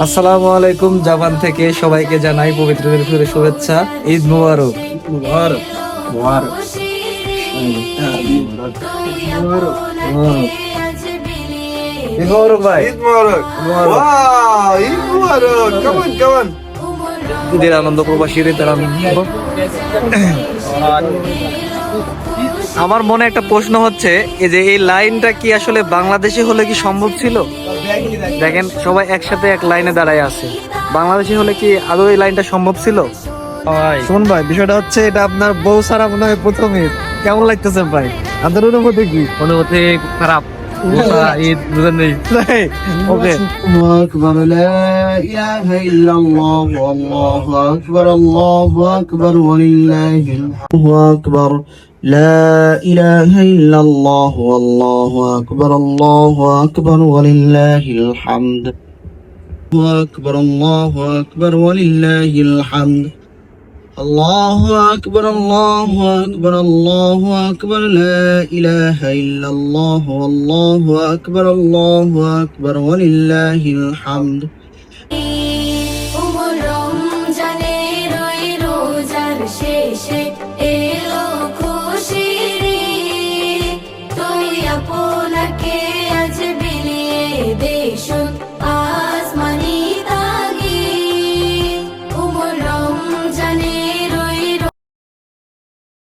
আসসালামু আলাইকুম। জাপান থেকে সবাইকে জানাই পবিত্র ঈদের শুভেচ্ছা। ঈদ মুবারক। মুবারক মুবারক মুবারক ঈদ মুবারক ভাই। ঈদ মুবারক ওয়াও ঈদ মুবারক কেমন কেমন ঈদের আনন্দ, প্রবাসীর ঈদের আনন্দ। আমার মনে একটা প্রশ্ন হচ্ছে, এই যে এই লাইনটা কি আসলে বাংলাদেশে হলে কি সম্ভব ছিল? দেখেন সবাই একসাথে এক লাইনে দাঁড়ায় আছে, বাংলাদেশে হলে কি আদৌ এই লাইনটা সম্ভব ছিল? শুন ভাই, বিষয়টা হচ্ছে এটা আপনার বউ ছাড়া মনে হয় প্রথম ঈদ। কেমন লাগতেছে ভাই? আপনার অনুভূতি কি? অনুভূতি খারাপ। ঈদ বুঝেন নেই। ওকে। أكبر لا إله إلا الله والله أكبر الله أكبر ولله الحمد أكبر لا إله إلا الله والله أكبر الله أكبر ولله الحمد أكبر الله أكبر ولله الحمد الله أكبر الله أكبر الله أكبر لا إله إلا الله والله أكبر الله أكبر ولله الحمد